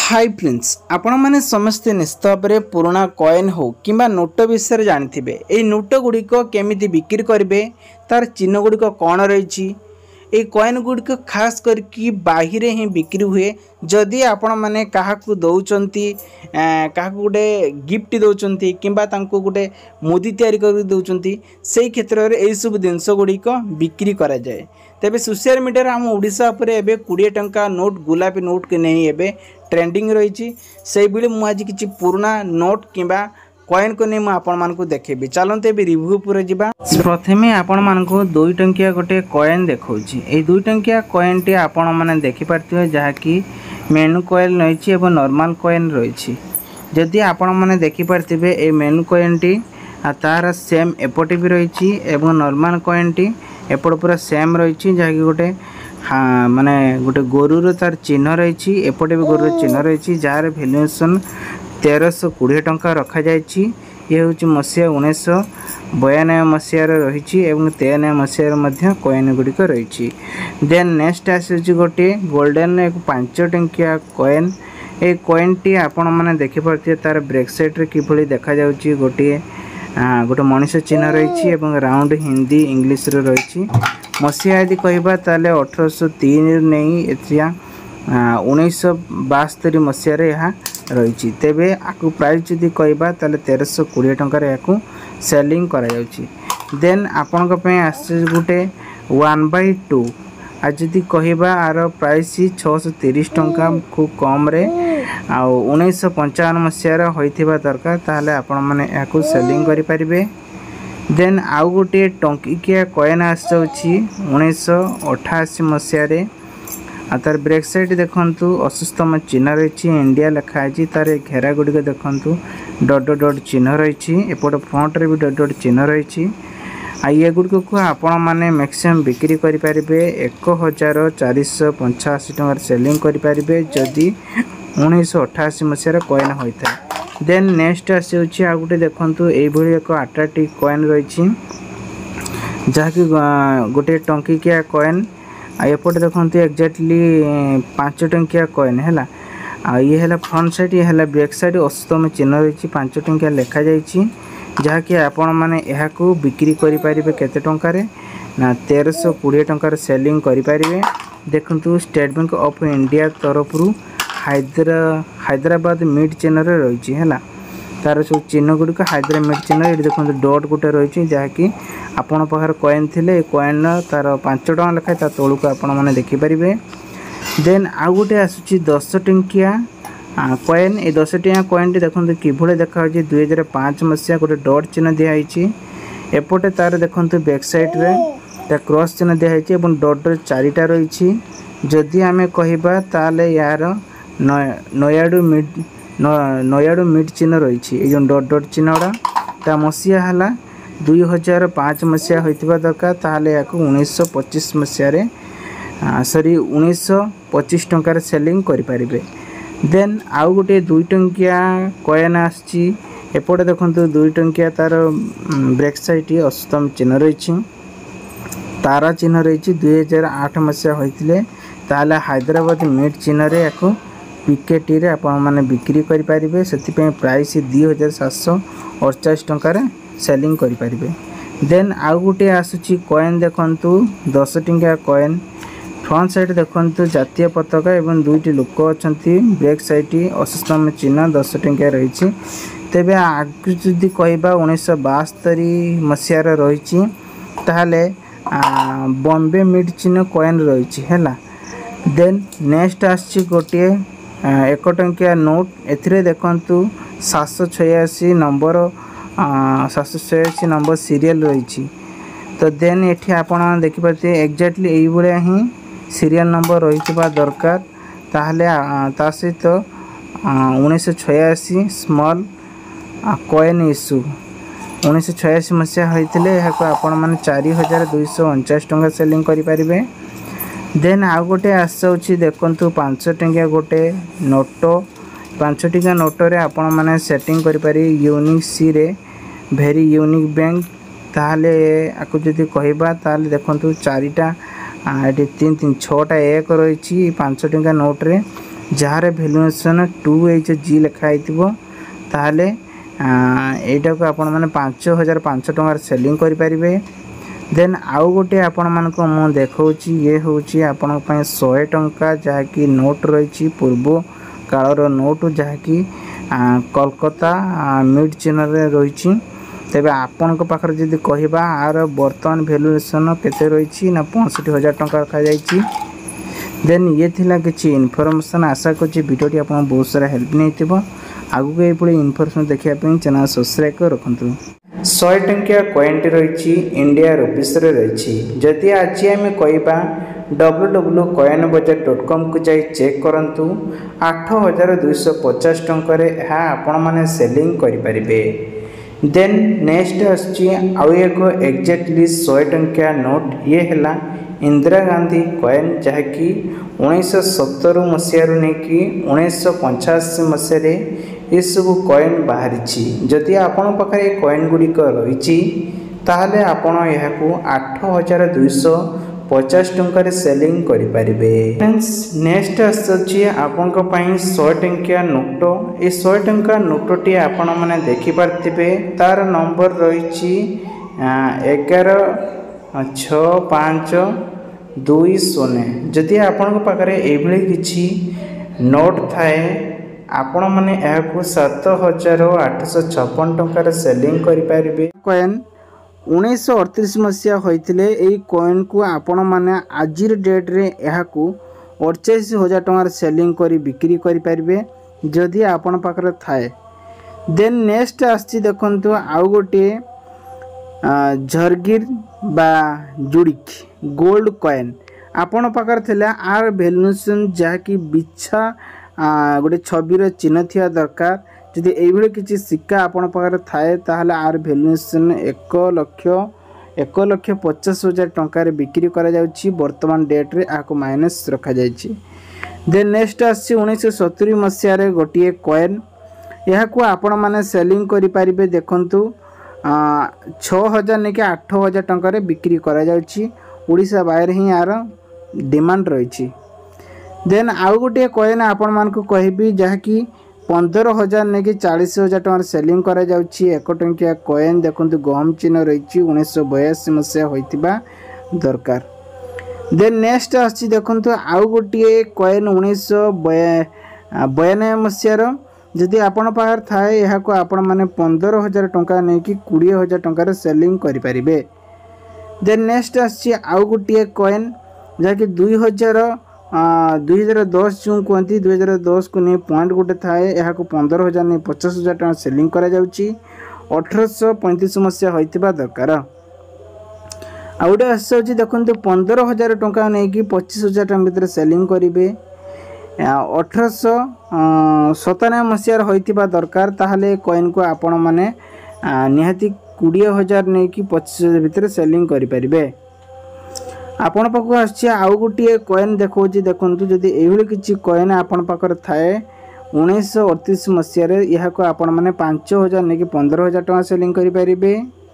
Hi friends आपण मैंने समस्ते निश्चित भाव में पुराणा कॉइन हो कि नोट विषय जानते ये नोट गुड़िक केमी बिक्री करेंगे तार चिन्ह गुड़िक कौन रही ये कॉइन गुड़िक खास करके बाहर ही बिक्री हुए जदि आपण मैंने क्या दौरान क्या गोटे गिफ्ट दौरान कि गोटे मुदी तैयारी कर दौरान से क्षेत्र में यही सब जिनस गुड़िक बिक्री करा जाए तेबे सोशल मीडिया आम ओडिशा पर एबे 20 टंका नोट गुलापी नोट के नहीं एबे ट्रेंडिंग रही से मुझे किसी पुराना नोट किंबा कॉइन को नहीं आपण मानक देखेबी चलते ए रिव्यू पूरा जीवा प्रथमे आपण मानक 2 टंकिया गोटे कॉइन देखौछि ए 2 टंकिया कॉइन टी आपण माने देखि पारथिबे जहाँकि मेनू कॉइन रही एवं नॉर्मल कॉइन रही जदि आपण माने देखि पारथिबे ए मेनू कॉइन टी तार सेम एपटे भी रही एवं नॉर्मल कॉइन टी एपट पूरा सेम रही जहाँकि गोटे हाँ माने गोटे गोरुर तार चिन्ह रही एपटे भी गोरुर चिन्ह रही जार भैल्यूएसन 1320 टंका रखा जायछि ये हूँ मसीहा 1992 मसीहार रही 93 मसीहार कॉइन गुड़िक रही देन नेक्स्ट आसी गोटे गोल्डन एक 5 टंकिया कॉइन ए कॉइन टी आपण मैंने देखिपे तार ब्रेक साइड रे किभली देखा जाउछि गोटे गोटे मनीष चिन्ह रही राउंड हिंदी इंग्लिश रही मसीहा यदि कहबा ताले 1803 नहीं एथिया 1972 मसीह यह रही तेबे आकु प्राइस जदि कहबा ताले 1320 टंका रे याकु सेलिंग करा जाउछि देन आपन को पे आसे गुटे 1/2 आज जदि कहबा आर प्राइस 630 टंका खूब कम रे आ 1955 मसीह होइथिबा दरकार ताले आपण माने याकु सेलिंग करि परिबे देन आउ गोटे टंकिकिया कॉइन आस जाउछि 1988 मसीह रे आ तार ब्रेक साइड देखंतु असुस्तम चिन्ह रही इंडिया लिखा है तार घेरा गुड़िक देखंतु डट डट चिन्ह रही एपट फ्रंट रे भी डट डट चिन्ह रही आ ये गुड़िक को आपण माने मैक्सिमम बिक्री करि परिबे 1485 टंका सेलिंग करि परिबे जदि 1988 मसीह कॉइन होता है देन नेक्स्ट आसी आ गोटे देखंतु एई भली एक अट्रैक्टिव कॉइन रही जहाँकि गोटे टंकिकिया कॉइन एपटे देखते एक्जाक्टली 5 टंकिया कॉइन है ये है फ्रंट साइड ये है बैक साइड अस्तम चिन्ह रही 5 टंकिया लिखा जाइए जहाँकि आपण मैंने यहाँ बिक्री करें केते टंकार ना 1320 टंकार सेलिंग करें देखु स्टेट बैंक ऑफ इंडिया तरफ हैदराबाद मिड चिन्ह रही है तार सब चिन्ह गुड़िक हैदराबाद मिड चिन्ह ये देखते डट गोटे रही जहाँकि आपण पाखर कॉइन थिले कॉइन तार 5 टंका लिखाए तौक आपण मैंने देखिपारे देन आउ गोटे आसूँ 10 टंकिया कॉइन ये 10 टंकिया कॉइन टी देखते किभली देखा 2005 मसीहा गोटे डट चिन्ह दिखाई एपटे तार देखते बैक साइड रे क्रॉस चिन्ह दिखाई डट 4टा रही जदि आम कहबा ताले यार नयाडू मिड चिन्ह रही ये डट डट चिन्हटा ता मसीहा है 2005 मसीहा होइतिबा दरकार ताले याकु 1925 मसीहा सॉरी 1925 टंकार सेलिंग करि परिबे देन आउ गोटे 2 टंकिया कॉइन आछि एपटे देखंतु 2 टंकिया तार ब्रेक साइड अस्तम चिन्ह रही तारा चिन्ह रही 2008 मसीहा होइतिले ताले हैदराबाद मिड चिन्ह रे याकु पिकेटी रे आपण माने बिक्री करि परिबे सेति प्राइस 2748 टंकार सेलिंग करें देन आउ गोटे आसूँ कॉइन देखंतु 10 टंकिया कॉइन फ्रंट साइड देखंतु जातीय पताका एवं 2टी लोक अच्छा बैक साइड अस्तम चिन्ह 10 टंकिया रही तेबे आग जदि कहबा 1972 मसीह रही ताहले बॉम्बे मिड चिन्ह कॉइन रही है देन नेक्स्ट आसी गोटे 1 टंकिया नोट एथिरे देखंतु 786 नंबर 786 नंबर सीरियल रही तो देन ये आपण देखिपारे एक्जाक्टली यही भाया ही सीरियल नंबर रही दरकार ताहले ता सहित 1986 स्मॉल कॉइन इश्यू 1986 मसीहा होते आपण मैंने 4249 टंका सेलिंग करें देन आउ गोटे आसूँ देखु 5 टंकिया गोटे नोट 5 टंकिया नोटरे आपण मैंने सेटिंग करें यूनिक सी रे भेरी यूनिक बैंक ताहले आकु जदि कहबा ताहले देखंतु 4टा ये 3 3 6टा एक रही 5 टंका नोट रे जार भैल्युएसन 2HG लिखाई ताहले एटा को आपण माने 5500 टंकार सेलिंग करि परिबे। देन आउ गोटे आपण मानको मु देखौची ये होची आपण पय 100 टंका जहाँकि नोट रही पूर्व कालर नोट जहाँकि कोलकाता मिड चिन्ह रही। तेबे आपण पाखर जदि कहबा आर वर्तमान भैल्युएसन केते रही ना 65,000 टंका रखा जाइछि। देन ये थिला किछि इनफॉरमेशन आशा करछि वीडियोटी आपन बहुत सारा हेल्प नहीं आगु के एपड़ी इनफॉरमेशन देखिया पे चैनल सब्सक्राइब कर रखंतु। 100 टंकिया कॉइन रही इंडिया रुपीस रही। जदि आज आम कहबा www.coinbazar.com को जाई चेक करंतु 8,250 टंका रे आपण माने सेलिंग करि परिबे। देन नेक्स्ट आछि आउ एक एक्जेक्टली 100 टंकिया नोट ये हैला इंदिरा गांधी कॉइन जहाँकि 1970 मसीह नहीं 1985 मसीह ये सब कॉइन बाहरी। जदि आपण पाखे कॉइन गुड़िक रही ताहले आपण यहाकू 8,250 टंका सेलिंग करि परिबे। फ्रेंड्स नेक्स्ट आछि आपण को पई 100 टंकिया नोट। ए 100 टंका नोटटी आपण माने देखि पारथिबे तार नंबर रही 116520। जदि आपण पाखे एभली किछि नोट थाए आपण माने एहाकू 7,856 टंका सेलिंग करि परिबे। कॉइन 1938 मसीहा होइतिले एई कॉइन को आपण माने आजिर डेट रे एहाकू 48,000 टंका सेलिंग करी बिक्री करि परिबे जदि आपण पाखरे थाए। देन नेक्स्ट आछि देखंतु आउ गोटे झरगिर बा जुड़िक गोल्ड कॉइन आपण पाखर थिला आर वैल्यूएशन जहाँकि बिछा गोटे छबिर चिन्ह थिया दरकार। जदि एभली किछि सिक्का आपण पाखर थाए ताहले आर वैल्यूएशन 1,50,000 टंका रे बिक्री करा जाउछि। वर्तमान डेट रे आको माइनस रखा जाइछि। देन नेक्स्ट आछि 1970 मसीहा रे गोटिए कॉइन याकू आपण माने सेलिंग करि परिबे। देखंतु 6,000 ने 8,000 टंका रे बिक्री करा जाउछि। ओडिसा बाहर ही यार डिमांड रही। देन आउ गोटे कॉइन आपण मान को कहबी जहाँकि 15,000 ने 40,000 टंका सेलिंग करा जाउछि। 1 टंकिया कॉइन देखंतु गहम चिन्ह रही 1982 मसीहा होइतिबा दरकार। देन नेक्स्ट आछि देखंतु आउ गोटे कॉइन 1992 मसीहा जदि आपण पाखर थाए याको आपण माने 15,000 टंका ने 20,000 टंका सेलिंग करि परिबे। देन नेक्स्ट आछि आउ गोटे कॉइन जहाँकि 2010 जो कहती 2010 को नहीं पॉइंट गोटे थाए यहाँ 15,000 नहीं 50,000 टका सेलिंग करा जाउछि। 1835 मसीहा होइतिबा दरकार। आउटे आछि देखंतु 15,000 टका नहीं 25,000 टका भीतर सेलिंग करिवे। 1897 मसीहा होइतिबा दरकार। ताहले कॉइन को आपण माने निहाती 20,000 नहीं 25,000 भीतर सेलिंग करि परिबे। आपण पाखु आछि आउ गोटे कॉइन देखौछि देखंतु जदि एभली किछि कॉइन आपण पाखर थाए 1938 मसीहा रे याको आपण माने 5,000 ने 15,000 टका सेलिंग करि परिबे।